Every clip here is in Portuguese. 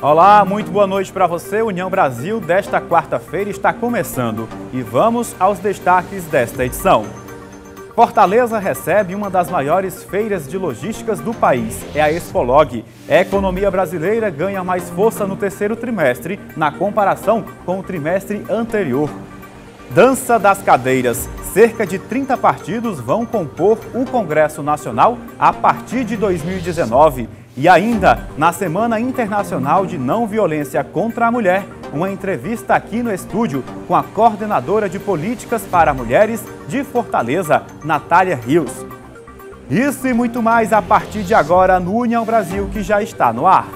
Olá, muito boa noite para você. União Brasil desta quarta-feira está começando e vamos aos destaques desta edição. Fortaleza recebe uma das maiores feiras de logísticas do país, é a Expolog. A economia brasileira ganha mais força no terceiro trimestre, na comparação com o trimestre anterior. Dança das cadeiras. Cerca de 30 partidos vão compor o Congresso Nacional a partir de 2019. E ainda, na Semana Internacional de Não Violência contra a Mulher, uma entrevista aqui no estúdio com a coordenadora de políticas para mulheres de Fortaleza, Natália Rios. Isso e muito mais a partir de agora no União Brasil, que já está no ar.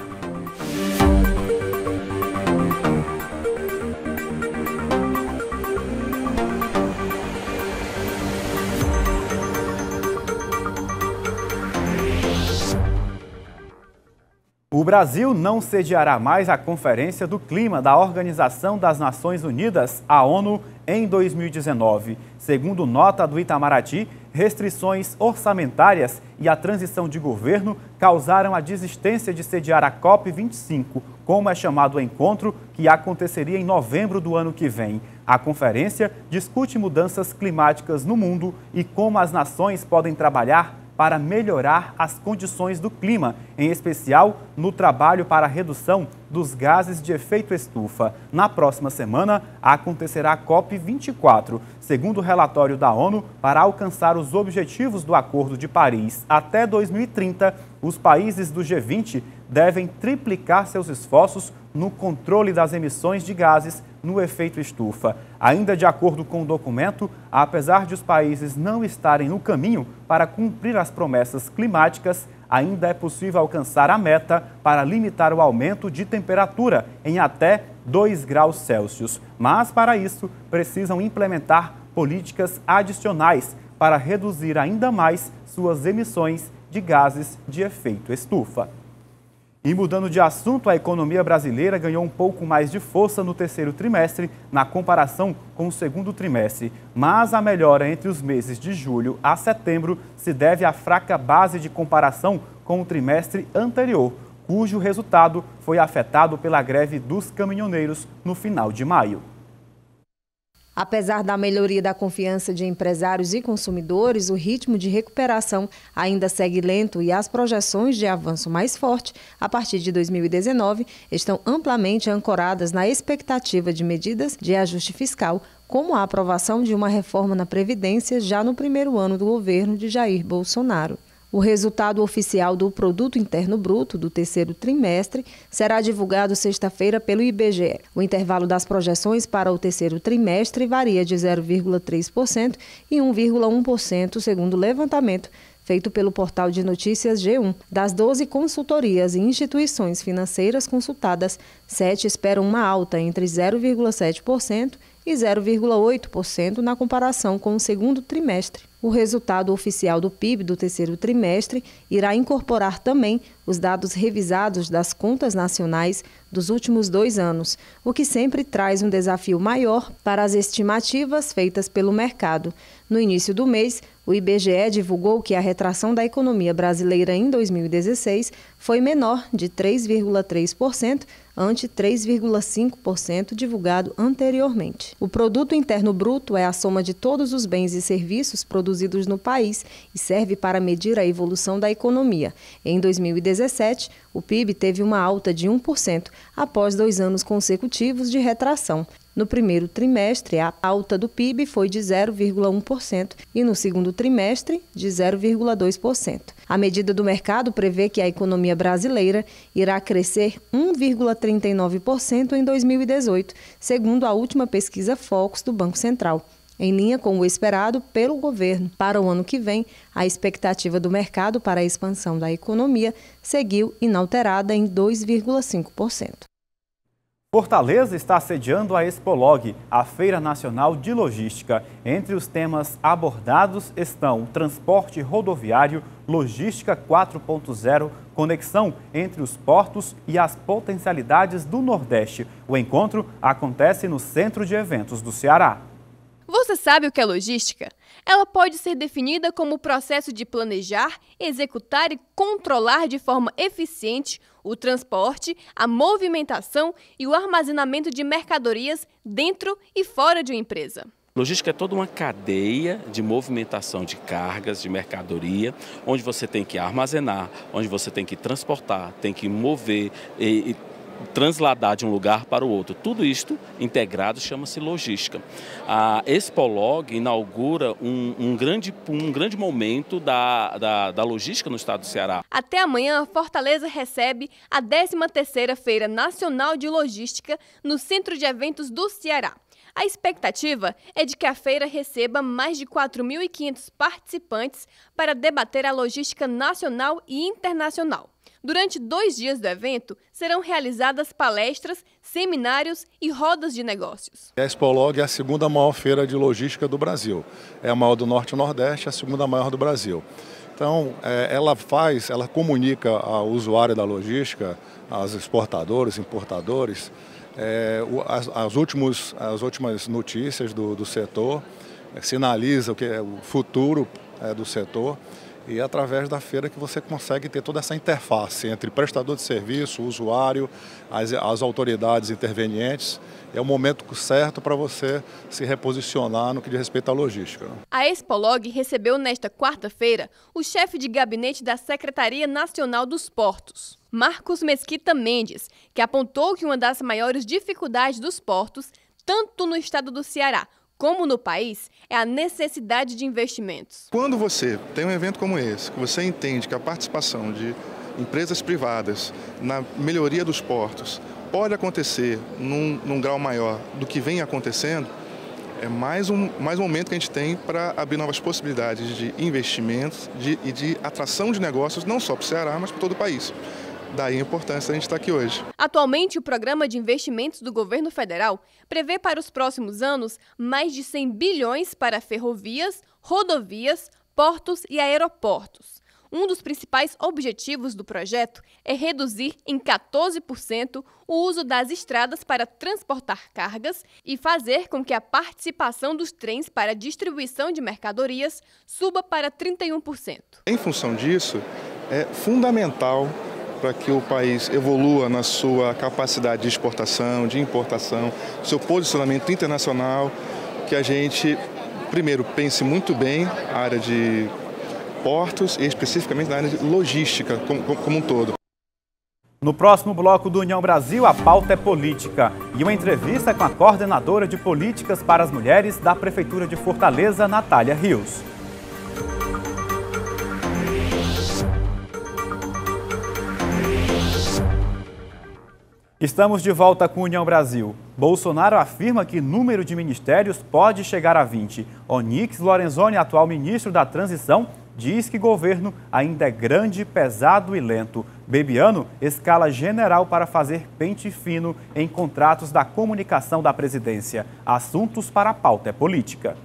O Brasil não sediará mais a Conferência do Clima da Organização das Nações Unidas, a ONU, em 2019. Segundo nota do Itamaraty, restrições orçamentárias e a transição de governo causaram a desistência de sediar a COP25, como é chamado o encontro que aconteceria em novembro do ano que vem. A conferência discute mudanças climáticas no mundo e como as nações podem trabalhar para melhorar as condições do clima, em especial no trabalho para a redução dos gases de efeito estufa. Na próxima semana, acontecerá a COP24. Segundo o relatório da ONU, para alcançar os objetivos do Acordo de Paris até 2030, os países do G20 devem triplicar seus esforços no controle das emissões de gases no efeito estufa. Ainda de acordo com o documento, apesar de os países não estarem no caminho para cumprir as promessas climáticas, ainda é possível alcançar a meta para limitar o aumento de temperatura em até 2 graus Celsius. Mas, para isso, precisam implementar políticas adicionais para reduzir ainda mais suas emissões de gases de efeito estufa. E mudando de assunto, a economia brasileira ganhou um pouco mais de força no terceiro trimestre, na comparação com o segundo trimestre. Mas a melhora entre os meses de julho a setembro se deve à fraca base de comparação com o trimestre anterior, cujo resultado foi afetado pela greve dos caminhoneiros no final de maio. Apesar da melhoria da confiança de empresários e consumidores, o ritmo de recuperação ainda segue lento e as projeções de avanço mais forte a partir de 2019 estão amplamente ancoradas na expectativa de medidas de ajuste fiscal, como a aprovação de uma reforma na Previdência já no primeiro ano do governo de Jair Bolsonaro. O resultado oficial do Produto Interno Bruto do terceiro trimestre será divulgado sexta-feira pelo IBGE. O intervalo das projeções para o terceiro trimestre varia de 0,3% e 1,1%, segundo o levantamento feito pelo portal de notícias G1. Das 12 consultorias e instituições financeiras consultadas, 7 esperam uma alta entre 0,7% e 0,8% na comparação com o segundo trimestre. O resultado oficial do PIB do terceiro trimestre irá incorporar também os dados revisados das contas nacionais dos últimos 2 anos, o que sempre traz um desafio maior para as estimativas feitas pelo mercado. No início do mês, o IBGE divulgou que a retração da economia brasileira em 2016 foi menor de 3,3%, ante 3,5% divulgado anteriormente. O Produto Interno Bruto é a soma de todos os bens e serviços produzidos no país e serve para medir a evolução da economia. Em 2017, o PIB teve uma alta de 1%, após 2 anos consecutivos de retração. No primeiro trimestre, a alta do PIB foi de 0,1% e no segundo trimestre, de 0,2%. A medida do mercado prevê que a economia brasileira irá crescer 1,39% em 2018, segundo a última pesquisa Focus do Banco Central. Em linha com o esperado pelo governo. Para o ano que vem, a expectativa do mercado para a expansão da economia seguiu inalterada em 2,5%. Fortaleza está sediando a Expolog, a Feira Nacional de Logística. Entre os temas abordados estão transporte rodoviário, logística 4.0, conexão entre os portos e as potencialidades do Nordeste. O encontro acontece no Centro de Eventos do Ceará. Você Você sabe o que é logística? Ela pode ser definida como o processo de planejar, executar e controlar de forma eficiente o transporte, a movimentação e o armazenamento de mercadorias dentro e fora de uma empresa. Logística é toda uma cadeia de movimentação de cargas, de mercadoria, onde você tem que armazenar, onde você tem que transportar, tem que mover e transladar de um lugar para o outro. Tudo isto integrado chama-se logística. A Expolog inaugura um grande momento da logística no estado do Ceará. Até amanhã, Fortaleza recebe a 13ª Feira Nacional de Logística no Centro de Eventos do Ceará. A expectativa é de que a feira receba mais de 4.500 participantes para debater a logística nacional e internacional. Durante 2 dias do evento, serão realizadas palestras, seminários e rodas de negócios. A Expolog é a 2ª maior feira de logística do Brasil. É a maior do Norte e Nordeste, a 2ª maior do Brasil. Então, ela comunica ao usuário da logística, aos exportadores, importadores, as últimas notícias do setor, sinaliza o que é o futuro do setor. E é através da feira que você consegue ter toda essa interface entre prestador de serviço, usuário, as autoridades intervenientes. É o momento certo para você se reposicionar no que diz respeito à logística. A Expolog recebeu nesta quarta-feira o chefe de gabinete da Secretaria Nacional dos Portos, Marcos Mesquita Mendes, que apontou que uma das maiores dificuldades dos portos, tanto no estado do Ceará como no país, é a necessidade de investimentos. Quando você tem um evento como esse, que você entende que a participação de empresas privadas na melhoria dos portos pode acontecer num grau maior do que vem acontecendo, é mais um momento que a gente tem para abrir novas possibilidades de investimentos e de atração de negócios, não só para o Ceará, mas para todo o país. Daí a importância de a gente estar aqui hoje. Atualmente, o Programa de Investimentos do Governo Federal prevê para os próximos anos mais de 100 bilhões para ferrovias, rodovias, portos e aeroportos. Um dos principais objetivos do projeto é reduzir em 14% o uso das estradas para transportar cargas e fazer com que a participação dos trens para distribuição de mercadorias suba para 31%. Em função disso, é fundamental para que o país evolua na sua capacidade de exportação, de importação, seu posicionamento internacional, que a gente, primeiro, pense muito bem a área de portos e especificamente na área de logística como um todo. No próximo bloco do União Brasil, a pauta é política e uma entrevista com a coordenadora de políticas para as mulheres da Prefeitura de Fortaleza, Natália Rios. Estamos de volta com União Brasil. Bolsonaro afirma que o número de ministérios pode chegar a 20. Onyx Lorenzoni, atual ministro da Transição, diz que o governo ainda é grande, pesado e lento. Bebiano escala general para fazer pente fino em contratos da comunicação da presidência. Assuntos para a pauta é política.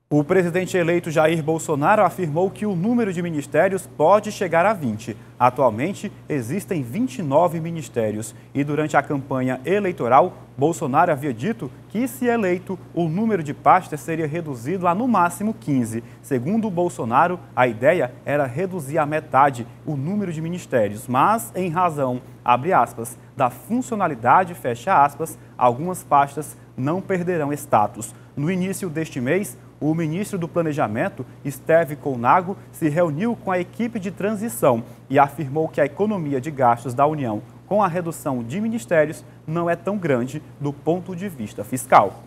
O presidente eleito Jair Bolsonaro afirmou que o número de ministérios pode chegar a 20. Atualmente, existem 29 ministérios e durante a campanha eleitoral, Bolsonaro havia dito que, se eleito, o número de pastas seria reduzido a no máximo 15. Segundo Bolsonaro, a ideia era reduzir à metade o número de ministérios, mas em razão, abre aspas, da funcionalidade, fecha aspas, algumas pastas não perderão status. No início deste mês, o ministro do Planejamento, Esteve Colnago, se reuniu com a equipe de transição e afirmou que a economia de gastos da União com a redução de ministérios não é tão grande do ponto de vista fiscal.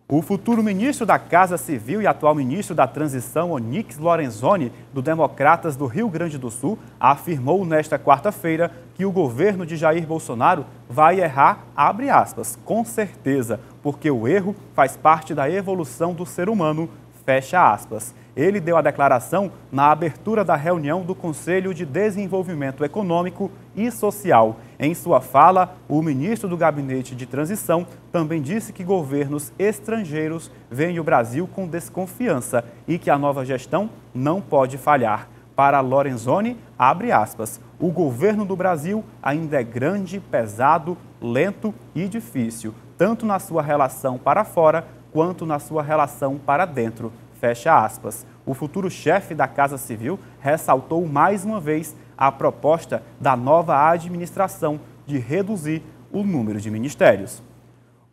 O futuro ministro da Casa Civil e atual ministro da Transição, Onyx Lorenzoni, do Democratas do Rio Grande do Sul, afirmou nesta quarta-feira que o governo de Jair Bolsonaro vai errar, abre aspas, com certeza, porque o erro faz parte da evolução do ser humano, fecha aspas. Ele deu a declaração na abertura da reunião do Conselho de Desenvolvimento Econômico e Social. Em sua fala, o ministro do Gabinete de Transição também disse que governos estrangeiros veem o Brasil com desconfiança e que a nova gestão não pode falhar. Para Lorenzoni, abre aspas, o governo do Brasil ainda é grande, pesado, lento e difícil, tanto na sua relação para fora quanto na sua relação para dentro, fecha aspas. O futuro chefe da Casa Civil ressaltou mais uma vez a proposta da nova administração de reduzir o número de ministérios.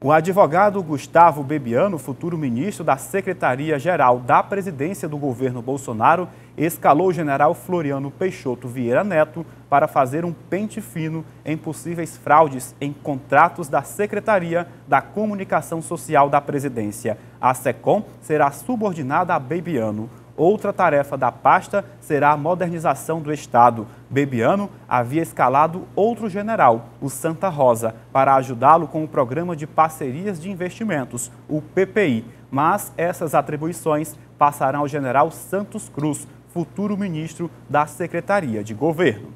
O advogado Gustavo Bebiano, futuro ministro da Secretaria-Geral da Presidência do governo Bolsonaro, escalou o general Floriano Peixoto Vieira Neto para fazer um pente fino em possíveis fraudes em contratos da Secretaria da Comunicação Social da Presidência. A SECOM será subordinada a Bebiano. Outra tarefa da pasta será a modernização do Estado. Bebiano havia escalado outro general, o Santa Rosa, para ajudá-lo com o Programa de Parcerias de Investimentos, o PPI. Mas essas atribuições passarão ao general Santos Cruz, futuro ministro da Secretaria de Governo.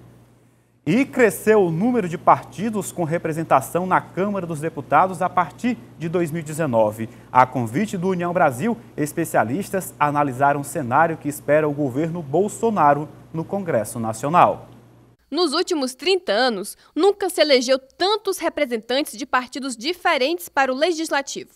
E cresceu o número de partidos com representação na Câmara dos Deputados a partir de 2019. A convite do União Brasil, especialistas analisaram o cenário que espera o governo Bolsonaro no Congresso Nacional. Nos últimos 30 anos, nunca se elegeu tantos representantes de partidos diferentes para o Legislativo.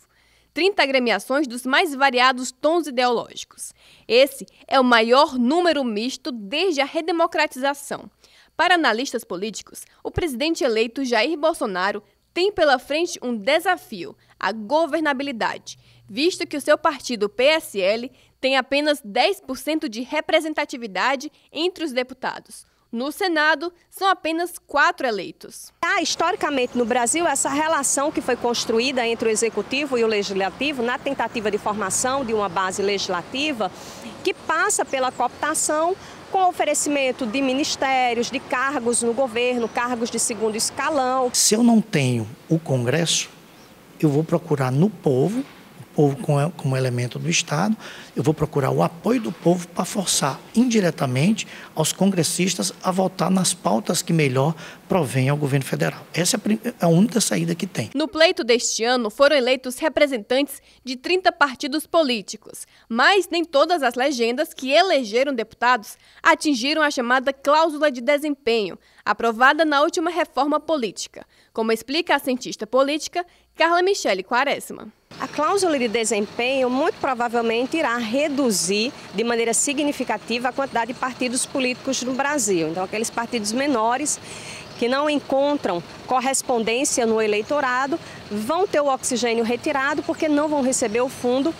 30 agremiações dos mais variados tons ideológicos. Esse é o maior número misto desde a redemocratização. Para analistas políticos, o presidente eleito Jair Bolsonaro tem pela frente um desafio, a governabilidade, visto que o seu partido, PSL, tem apenas 10% de representatividade entre os deputados. No Senado, são apenas 4 eleitos. Historicamente, no Brasil, essa relação que foi construída entre o Executivo e o Legislativo, na tentativa de formação de uma base legislativa, que passa pela cooptação, com oferecimento de ministérios, de cargos no governo, cargos de segundo escalão. Se eu não tenho o Congresso, eu vou procurar no povo, o povo como elemento do Estado, eu vou procurar o apoio do povo para forçar indiretamente aos congressistas a votar nas pautas que melhor provém ao governo federal. Essa é a única saída que tem. No pleito deste ano foram eleitos representantes de 30 partidos políticos, mas nem todas as legendas que elegeram deputados atingiram a chamada cláusula de desempenho, aprovada na última reforma política, como explica a cientista política Carla Michele Quaresma. A cláusula de desempenho muito provavelmente irá reduzir de maneira significativa a quantidade de partidos políticos no Brasil. Então, aqueles partidos menores que não encontram correspondência no eleitorado vão ter o oxigênio retirado porque não vão receber o fundo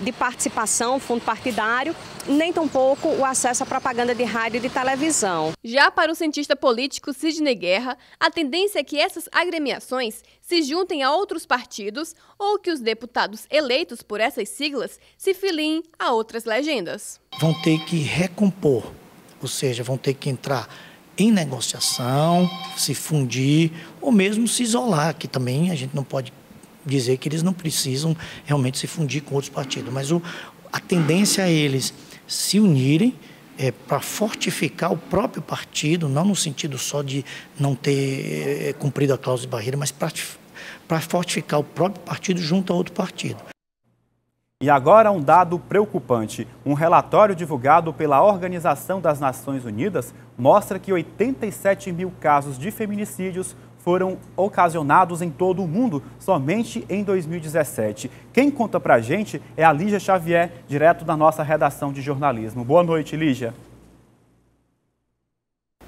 de participação, fundo partidário, nem tampouco o acesso à propaganda de rádio e de televisão. Já para o cientista político Sidney Guerra, a tendência é que essas agremiações se juntem a outros partidos ou que os deputados eleitos por essas siglas se filiem a outras legendas. Vão ter que recompor, ou seja, vão ter que entrar em negociação, se fundir ou mesmo se isolar, que também a gente não pode dizer que eles não precisam realmente se fundir com outros partidos, mas a tendência é eles se unirem para fortificar o próprio partido, não no sentido só de não ter cumprido a cláusula de barreira, mas para fortificar o próprio partido junto a outro partido. E agora um dado preocupante. Um relatório divulgado pela Organização das Nações Unidas mostra que 87 mil casos de feminicídios foram ocasionados em todo o mundo somente em 2017. Quem conta pra gente é a Lígia Xavier, direto da nossa redação de jornalismo. Boa noite, Lígia.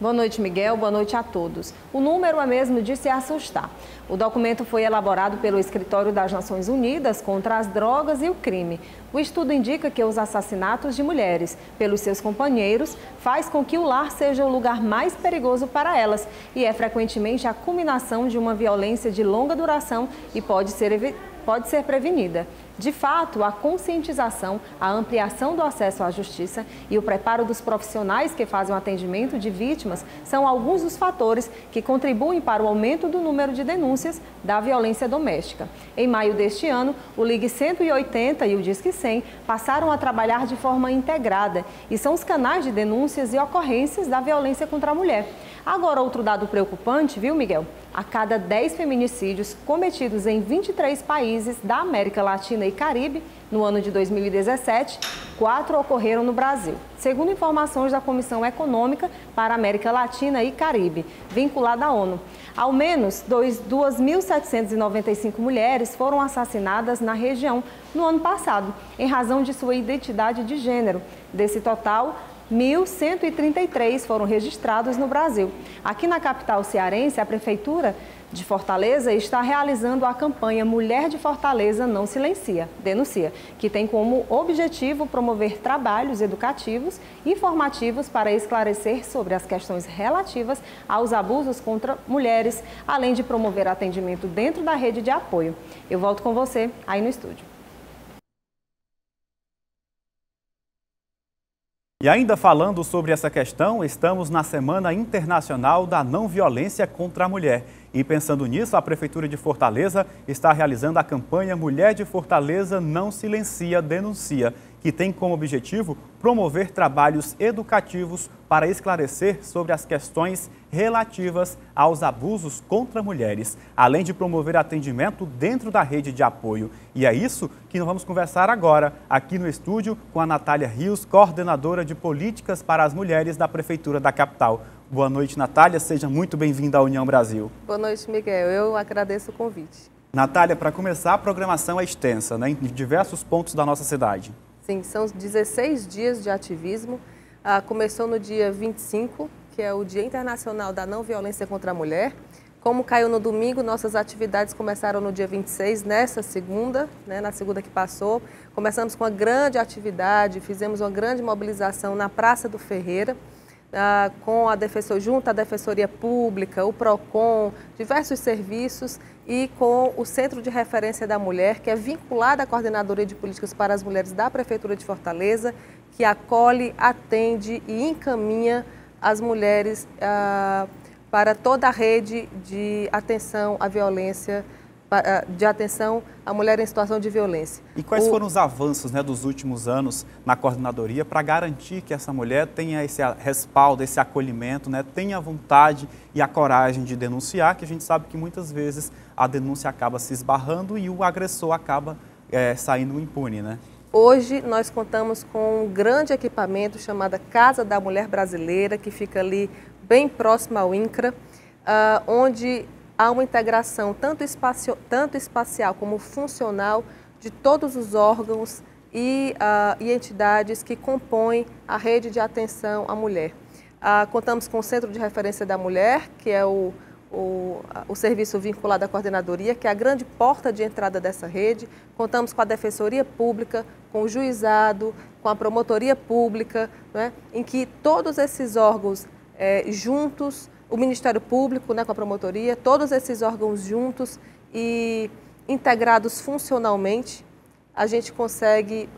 Boa noite, Miguel. Boa noite a todos. O número é mesmo de se assustar. O documento foi elaborado pelo Escritório das Nações Unidas contra as Drogas e o Crime. O estudo indica que os assassinatos de mulheres pelos seus companheiros faz com que o lar seja o lugar mais perigoso para elas e é frequentemente a culminação de uma violência de longa duração e pode ser prevenida. De fato, a conscientização, a ampliação do acesso à justiça e o preparo dos profissionais que fazem o atendimento de vítimas são alguns dos fatores que contribuem para o aumento do número de denúncias da violência doméstica. Em maio deste ano, o Ligue 180 e o Disque 100 passaram a trabalhar de forma integrada e são os canais de denúncias e ocorrências da violência contra a mulher. Agora, outro dado preocupante, viu, Miguel? A cada 10 feminicídios cometidos em 23 países da América Latina e Caribe, no ano de 2017, 4 ocorreram no Brasil. Segundo informações da Comissão Econômica para a América Latina e Caribe, vinculada à ONU, ao menos 2.795 mulheres foram assassinadas na região no ano passado, em razão de sua identidade de gênero. Desse total, 1.133 foram registrados no Brasil. Aqui na capital cearense, a Prefeitura de Fortaleza está realizando a campanha Mulher de Fortaleza Não Silencia, Denuncia, que tem como objetivo promover trabalhos educativos e informativos para esclarecer sobre as questões relativas aos abusos contra mulheres, além de promover atendimento dentro da rede de apoio. Eu volto com você aí no estúdio. E ainda falando sobre essa questão, estamos na Semana Internacional da Não Violência contra a Mulher. E pensando nisso, a Prefeitura de Fortaleza está realizando a campanha Mulher de Fortaleza Não Silencia, Denuncia, que tem como objetivo promover trabalhos educativos para esclarecer sobre as questões relativas aos abusos contra mulheres, além de promover atendimento dentro da rede de apoio. E é isso que nós vamos conversar agora, aqui no estúdio, com a Natália Rios, coordenadora de políticas para as mulheres da Prefeitura da capital. Boa noite, Natália. Seja muito bem-vinda à União Brasil. Boa noite, Miguel. Eu agradeço o convite. Natália, para começar, a programação é extensa, né, em diversos pontos da nossa cidade. Sim, são 16 dias de ativismo. Começou no dia 25, que é o Dia Internacional da Não Violência contra a Mulher. Como caiu no domingo, nossas atividades começaram no dia 26, nessa segunda, na segunda que passou. Começamos com uma grande atividade, fizemos uma grande mobilização na Praça do Ferreira, com junto à Defensoria Pública, o PROCON, diversos serviços e com o Centro de Referência da Mulher, que é vinculado à Coordenadoria de Políticas para as Mulheres da Prefeitura de Fortaleza, que acolhe, atende e encaminha as mulheres para toda a rede de atenção à violência, de atenção à mulher em situação de violência. E quais foram os avanços, dos últimos anos na coordenadoria para garantir que essa mulher tenha esse respaldo, esse acolhimento, tenha a vontade e a coragem de denunciar, que a gente sabe que muitas vezes a denúncia acaba se esbarrando e o agressor acaba saindo impune, Hoje nós contamos com um grande equipamento chamado Casa da Mulher Brasileira, que fica ali bem próximo ao INCRA, onde há uma integração tanto espacial como funcional de todos os órgãos e entidades que compõem a rede de atenção à mulher. Contamos com o Centro de Referência da Mulher, que é o serviço vinculado à coordenadoria, que é a grande porta de entrada dessa rede. Contamos com a Defensoria Pública, com o Juizado, com a Promotoria Pública, em que todos esses órgãos juntos, o Ministério Público, com a Promotoria, todos esses órgãos juntos e integrados funcionalmente, a gente consegue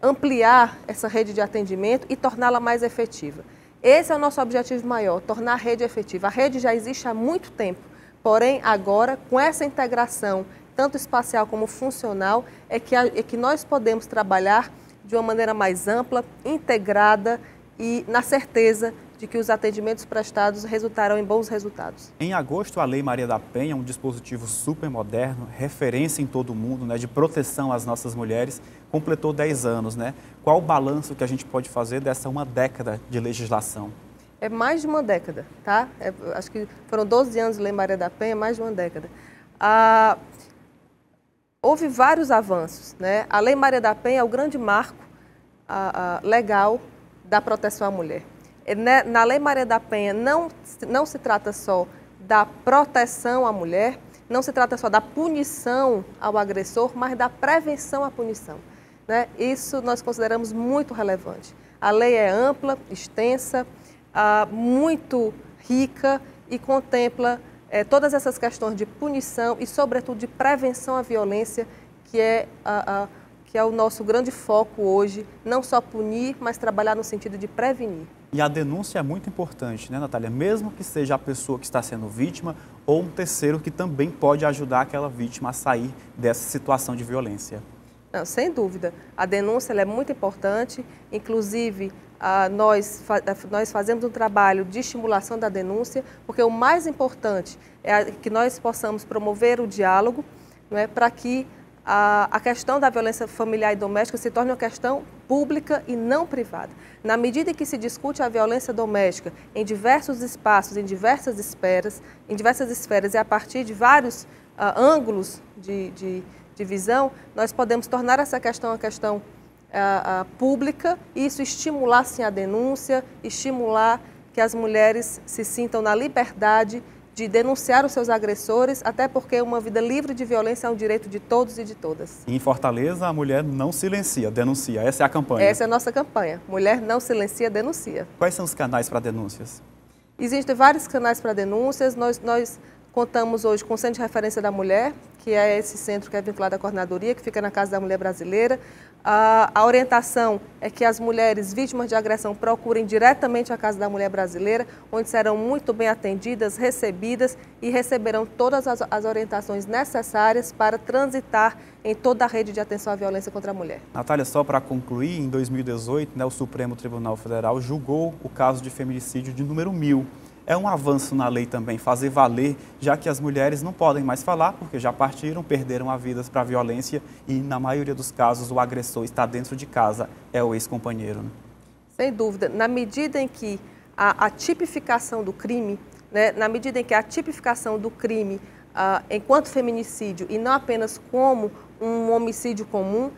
ampliar essa rede de atendimento e torná-la mais efetiva. Esse é o nosso objetivo maior, tornar a rede efetiva. A rede já existe há muito tempo, porém agora, com essa integração, tanto espacial como funcional, é que nós podemos trabalhar de uma maneira mais ampla, integrada e na certeza de que os atendimentos prestados resultarão em bons resultados. Em agosto, a Lei Maria da Penha, um dispositivo super moderno, referência em todo o mundo, de proteção às nossas mulheres, completou 10 anos. Qual o balanço que a gente pode fazer dessa uma década de legislação? É mais de uma década, tá? Acho que foram 12 anos de Lei Maria da Penha, mais de uma década. Houve vários avanços, A Lei Maria da Penha é o grande marco legal da proteção à mulher. Na Lei Maria da Penha não se trata só da proteção à mulher, não se trata só da punição ao agressor, mas da prevenção à punição. Isso nós consideramos muito relevante. A lei é ampla, extensa, muito rica e contempla todas essas questões de punição e, sobretudo, de prevenção à violência, que é o nosso grande foco hoje, não só punir, mas trabalhar no sentido de prevenir. E a denúncia é muito importante, Natália? Mesmo que seja a pessoa que está sendo vítima ou um terceiro que também pode ajudar aquela vítima a sair dessa situação de violência. Não, sem dúvida. A denúncia ela é muito importante, inclusive nós fazemos um trabalho de estimulação da denúncia, porque o mais importante é que nós possamos promover o diálogo, não é, para que a questão da violência familiar e doméstica se torne uma questão pública e não privada. Na medida em que se discute a violência doméstica em diversos espaços, em diversas esferas e a partir de vários ângulos de visão, nós podemos tornar essa questão uma questão pública e isso estimular sim a denúncia, estimular que as mulheres se sintam na liberdade de denunciar os seus agressores, até porque uma vida livre de violência é um direito de todos e de todas. Em Fortaleza, a mulher não silencia, denuncia. Essa é a campanha. Essa é a nossa campanha. Mulher não silencia, denuncia. Quais são os canais para denúncias? Existem vários canais para denúncias. Nós contamos hoje com o Centro de Referência da Mulher, que é esse centro que é vinculado à coordenadoria, que fica na Casa da Mulher Brasileira. A orientação é que as mulheres vítimas de agressão procurem diretamente a Casa da Mulher Brasileira, onde serão muito bem atendidas, recebidas e receberão todas as orientações necessárias para transitar em toda a rede de atenção à violência contra a mulher. Natália, só para concluir, em 2018, o Supremo Tribunal Federal julgou o caso de feminicídio de número 1000. É um avanço na lei também fazer valer, já que as mulheres não podem mais falar, porque já partiram, perderam a vida para a violência e, na maioria dos casos, o agressor está dentro de casa, é o ex-companheiro. Né? Sem dúvida. Na medida em que a tipificação do crime, enquanto feminicídio e não apenas como um homicídio comum,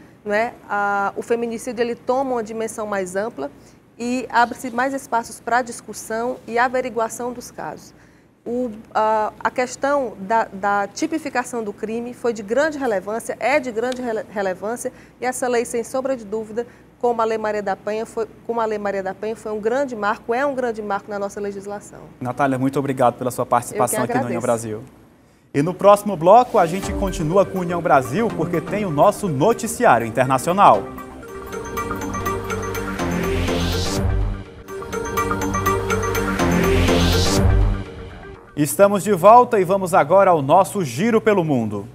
o feminicídio ele toma uma dimensão mais ampla, e abre-se mais espaços para discussão e averiguação dos casos. A questão da tipificação do crime foi de grande relevância, é de grande relevância, e essa lei, sem sombra de dúvida, como a Lei Maria da Penha, foi um grande marco, é um grande marco na nossa legislação. Natália, muito obrigado pela sua participação aqui no União Brasil. E no próximo bloco, a gente continua com o União Brasil, porque tem o nosso noticiário internacional. Estamos de volta e vamos agora ao nosso Giro pelo Mundo.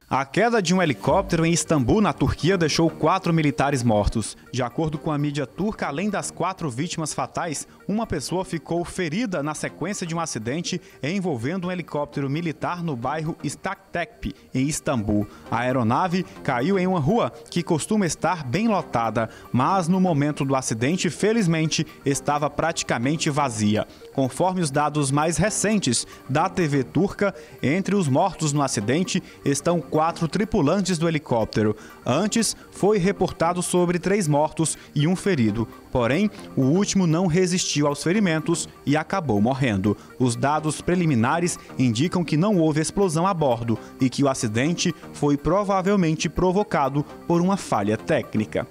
A queda de um helicóptero em Istambul, na Turquia, deixou 4 militares mortos. De acordo com a mídia turca, além das 4 vítimas fatais, uma pessoa ficou ferida na sequência de um acidente envolvendo um helicóptero militar no bairro Istaktepe, em Istambul. A aeronave caiu em uma rua que costuma estar bem lotada, mas no momento do acidente, felizmente, estava praticamente vazia. Conforme os dados mais recentes da TV turca, entre os mortos no acidente estão 4 tripulantes do helicóptero. Antes, foi reportado sobre 3 mortos e um ferido. Porém, o último não resistiu aos ferimentos e acabou morrendo. Os dados preliminares indicam que não houve explosão a bordo e que o acidente foi provavelmente provocado por uma falha técnica.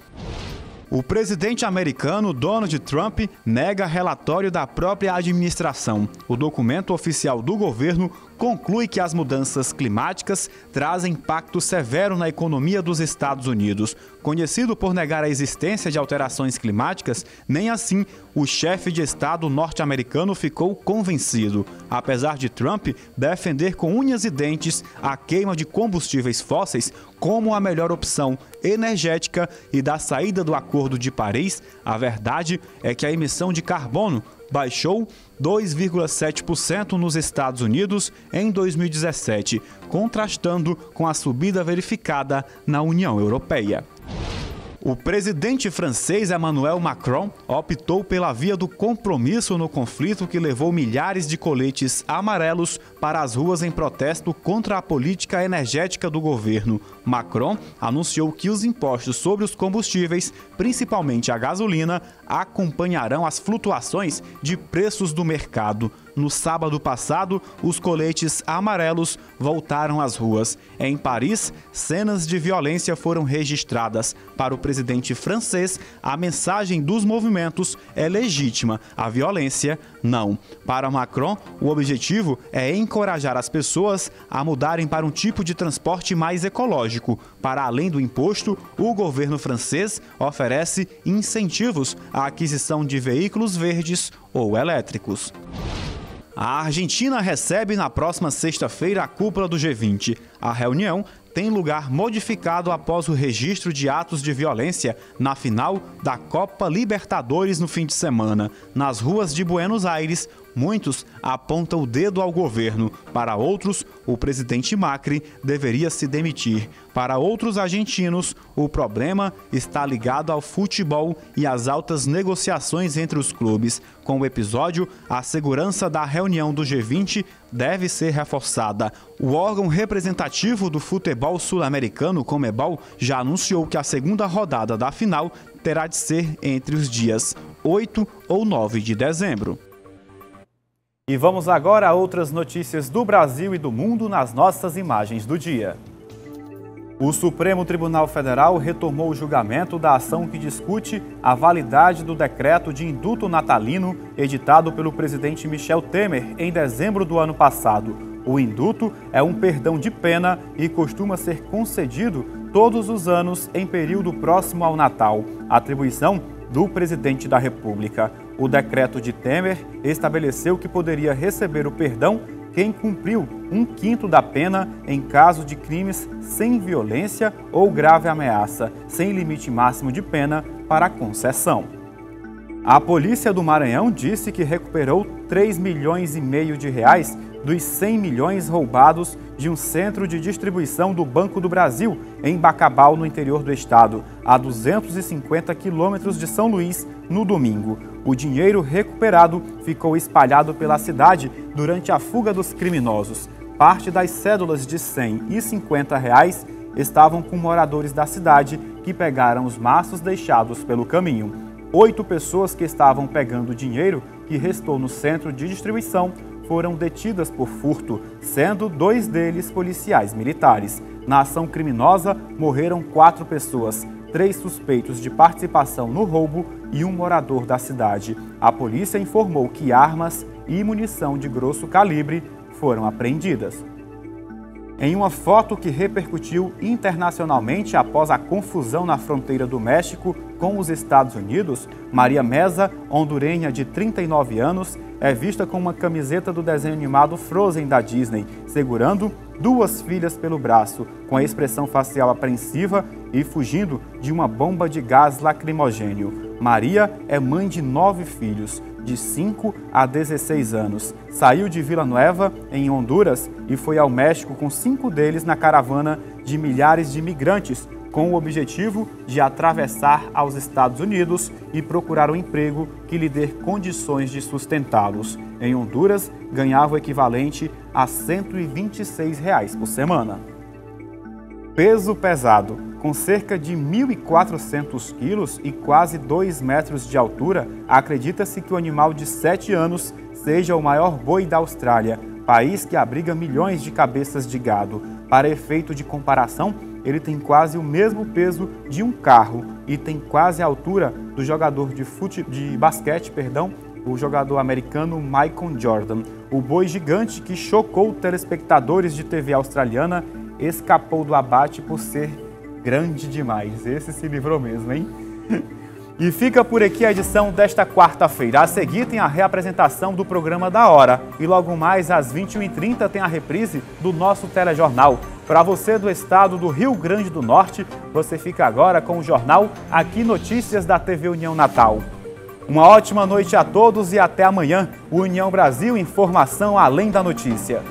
O presidente americano Donald Trump nega relatório da própria administração. O documento oficial do governo conclui que as mudanças climáticas trazem impacto severo na economia dos Estados Unidos. Conhecido por negar a existência de alterações climáticas, nem assim o chefe de Estado norte-americano ficou convencido. Apesar de Trump defender com unhas e dentes a queima de combustíveis fósseis como a melhor opção energética e da saída do Acordo de Paris, a verdade é que a emissão de carbono baixou 2,7% nos Estados Unidos em 2017, contrastando com a subida verificada na União Europeia. O presidente francês Emmanuel Macron optou pela via do compromisso no conflito que levou milhares de coletes amarelos para as ruas em protesto contra a política energética do governo. Macron anunciou que os impostos sobre os combustíveis, principalmente a gasolina, acompanharão as flutuações de preços do mercado. No sábado passado, os coletes amarelos voltaram às ruas. Em Paris, cenas de violência foram registradas. Para o presidente francês, a mensagem dos movimentos é legítima, a violência não. Para Macron, o objetivo é encorajar as pessoas a mudarem para um tipo de transporte mais ecológico. Para além do imposto, o governo francês oferece incentivos à aquisição de veículos verdes ou elétricos. A Argentina recebe na próxima sexta-feira a cúpula do G20. A reunião tem lugar modificado após o registro de atos de violência na final da Copa Libertadores no fim de semana. Nas ruas de Buenos Aires, muitos apontam o dedo ao governo. Para outros, o presidente Macri deveria se demitir. Para outros argentinos, o problema está ligado ao futebol e às altas negociações entre os clubes. Com o episódio, a segurança da reunião do G20 deve ser reforçada. O órgão representativo do futebol sul-americano, Conmebol, já anunciou que a segunda rodada da final terá de ser entre os dias 8 ou 9 de dezembro. E vamos agora a outras notícias do Brasil e do mundo nas nossas imagens do dia. O Supremo Tribunal Federal retomou o julgamento da ação que discute a validade do decreto de indulto natalino editado pelo presidente Michel Temer em dezembro do ano passado. O indulto é um perdão de pena e costuma ser concedido todos os anos em período próximo ao Natal, atribuição do presidente da República. O decreto de Temer estabeleceu que poderia receber o perdão quem cumpriu 1/5 da pena em caso de crimes sem violência ou grave ameaça, sem limite máximo de pena para concessão. A polícia do Maranhão disse que recuperou 3,5 milhões de reais dos 100 milhões roubados de um centro de distribuição do Banco do Brasil, em Bacabal, no interior do estado, a 250 quilômetros de São Luís, no domingo. O dinheiro recuperado ficou espalhado pela cidade durante a fuga dos criminosos. Parte das cédulas de 100 e 50 reais estavam com moradores da cidade que pegaram os maços deixados pelo caminho. 8 pessoas que estavam pegando dinheiro que restou no centro de distribuição foram detidas por furto, sendo 2 deles policiais militares. Na ação criminosa, morreram 4 pessoas, 3 suspeitos de participação no roubo e um morador da cidade. A polícia informou que armas e munição de grosso calibre foram apreendidas. Em uma foto que repercutiu internacionalmente após a confusão na fronteira do México com os Estados Unidos, Maria Meza, hondurenha de 39 anos, é vista com uma camiseta do desenho animado Frozen da Disney, segurando 2 filhas pelo braço, com a expressão facial apreensiva e fugindo de uma bomba de gás lacrimogênio. Maria é mãe de 9 filhos, de 5 a 16 anos. Saiu de Vila Nueva, em Honduras, e foi ao México com 5 deles na caravana de milhares de imigrantes, com o objetivo de atravessar aos Estados Unidos e procurar um emprego que lhe dê condições de sustentá-los. Em Honduras, ganhava o equivalente a R$ 126 por semana. Peso pesado. Com cerca de 1.400 quilos e quase 2 metros de altura, acredita-se que o animal de 7 anos seja o maior boi da Austrália, país que abriga milhões de cabeças de gado. Para efeito de comparação, ele tem quase o mesmo peso de um carro e tem quase a altura do jogador de basquete, o jogador americano Michael Jordan. O boi gigante que chocou telespectadores de TV australiana escapou do abate por ser grande demais. Esse se livrou mesmo, hein? E fica por aqui a edição desta quarta-feira. A seguir tem a reapresentação do programa da hora. E logo mais às 21h30 tem a reprise do nosso telejornal. Para você do estado do Rio Grande do Norte, você fica agora com o jornal Aqui Notícias da TV União Natal. Uma ótima noite a todos e até amanhã. União Brasil, informação além da notícia.